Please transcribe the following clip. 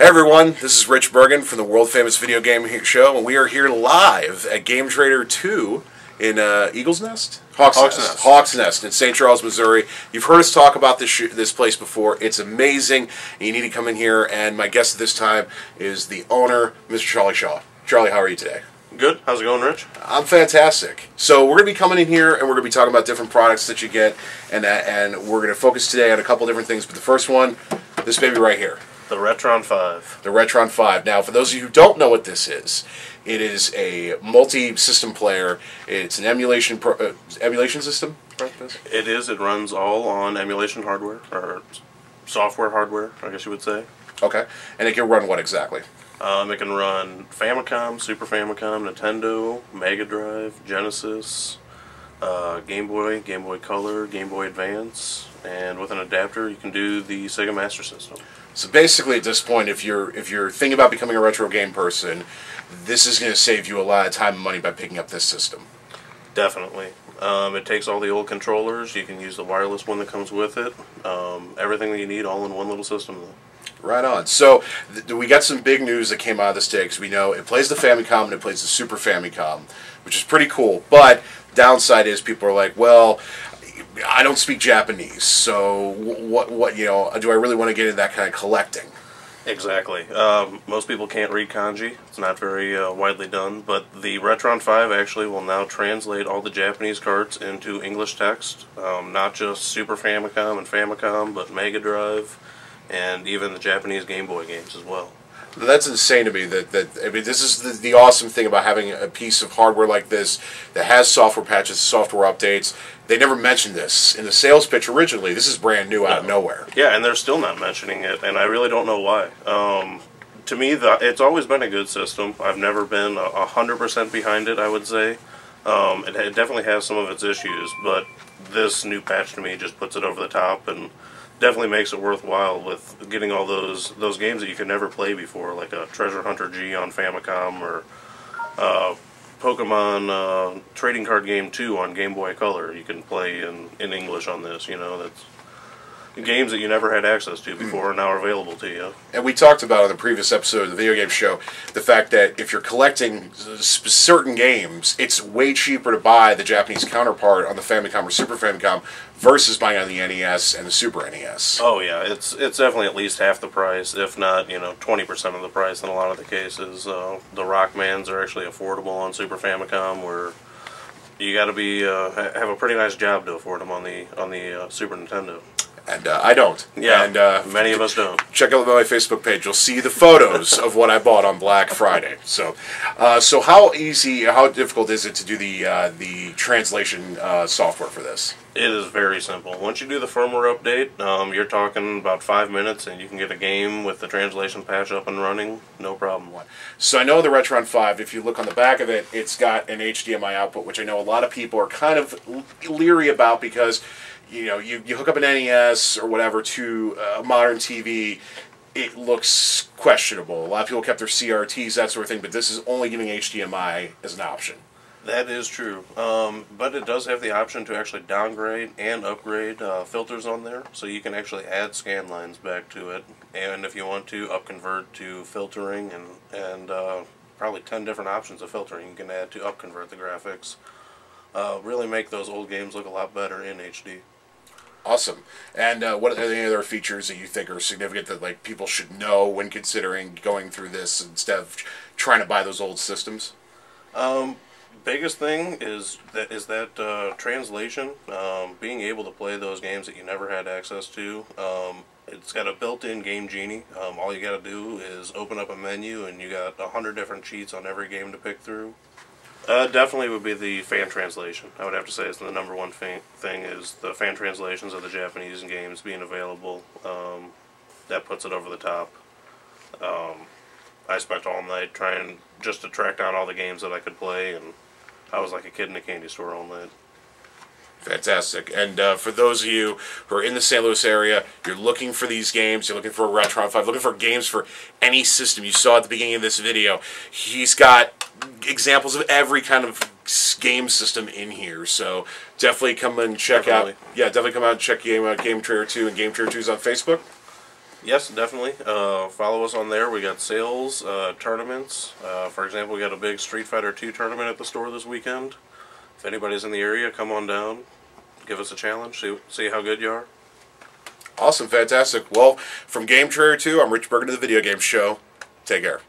Hey everyone, this is Rich Bergen from the world famous video game show, and we are here live at Game Trader 2 in Eagle's Nest? Hawks Nest in St. Charles, Missouri. You've heard us talk about this place before. It's amazing, and you need to come in here, and my guest at this time is the owner, Mr. Charlie Shaw. Charlie, how are you today? Good. How's it going, Rich? I'm fantastic. So we're going to be coming in here, and we're going to be talking about different products that you get, and we're going to focus today on a couple different things, but the first one, this baby right here. The Retron 5. The Retron 5. Now, for those of you who don't know what this is, it is a multi-system player. It's an emulation system? It is. It runs all on emulation hardware, or software hardware, I guess you would say. Okay. And it can run what exactly? It can run Famicom, Super Famicom, Nintendo, Mega Drive, Genesis, Game Boy, Game Boy Color, Game Boy Advance, and with an adapter you can do the Sega Master System. So basically, at this point, if you're thinking about becoming a retro game person, this is going to save you a lot of time and money by picking up this system. Definitely. It takes all the old controllers. You can use the wireless one that comes with it. Everything that you need all in one little system. Right on. So we got some big news that came out of this day, because we know it plays the Famicom and it plays the Super Famicom, which is pretty cool. But downside is people are like, well, I don't speak Japanese, so what do I really want to get into that kind of collecting? Exactly. Most people can't read kanji. It's not very widely done, but the Retron 5 actually will now translate all the Japanese cards into English text. Not just Super Famicom and Famicom, but Mega Drive, and even the Japanese Game Boy games as well. That's insane to me. I mean, this is the awesome thing about having a piece of hardware like this that has software patches, software updates. They never mentioned this in the sales pitch originally. This is brand new out of nowhere. Yeah, and they're still not mentioning it, and I really don't know why. To me, it's always been a good system. I've never been 100% behind it, I would say. It definitely has some of its issues, but this new patch to me just puts it over the top and definitely makes it worthwhile with getting all those games that you could never play before, like a Treasure Hunter G on Famicom, or Pokemon Trading Card Game 2 on Game Boy Color. You can play in English on this. You know, that's games that you never had access to before are now available to you. And we talked about in the previous episode of the video game show the fact that if you're collecting certain games, it's way cheaper to buy the Japanese counterpart on the Famicom or Super Famicom versus buying on the NES and the Super NES. Oh yeah, it's definitely at least half the price, if not 20% of the price in a lot of the cases. The Rockmans are actually affordable on Super Famicom, where you got to be have a pretty nice job to afford them on the Super Nintendo. And I don't. Yeah, and many of us don't. Check out my Facebook page. You'll see the photos of what I bought on Black Friday. So, so how difficult is it to do the translation software for this? It is very simple. Once you do the firmware update, you're talking about 5 minutes, and you can get a game with the translation patch up and running, no problem. So I know the Retron 5, if you look on the back of it, it's got an HDMI output, which I know a lot of people are kind of leery about, because you hook up an NES or whatever to a modern TV, it looks questionable. A lot of people kept their CRTs, that sort of thing, but this is only giving HDMI as an option. That is true, but it does have the option to actually downgrade and upgrade filters on there, so you can actually add scan lines back to it, and if you want to, upconvert to filtering, and probably 10 different options of filtering you can add to upconvert the graphics. Really make those old games look a lot better in HD. Awesome. And what are any other features that you think are significant that people should know when considering going through this instead of trying to buy those old systems? Biggest thing is that translation, being able to play those games that you never had access to. It's got a built-in Game Genie. All you got to do is open up a menu, and you got 100 different cheats on every game to pick through. Definitely would be the fan translation. I would have to say it's the number one thing is the fan translations of the Japanese games being available. That puts it over the top. I spent all night trying just to track down all the games that I could play, and I was like a kid in a candy store all night. Fantastic. And for those of you who are in the St. Louis area, you're looking for these games, you're looking for a Retron 5, looking for games for any system you saw at the beginning of this video, he's got examples of every kind of game system in here. So definitely come and check out. Yeah, definitely come out and check Game Trader 2 and Game Trader 2 is on Facebook. Yes, definitely. Follow us on there. We got sales, tournaments. For example, we got a big Street Fighter 2 tournament at the store this weekend. If anybody's in the area, come on down. Give us a challenge. See how good you are. Awesome, fantastic. Well, from Game Trader 2, I'm Rich Bergen of the Video Game Show. Take care.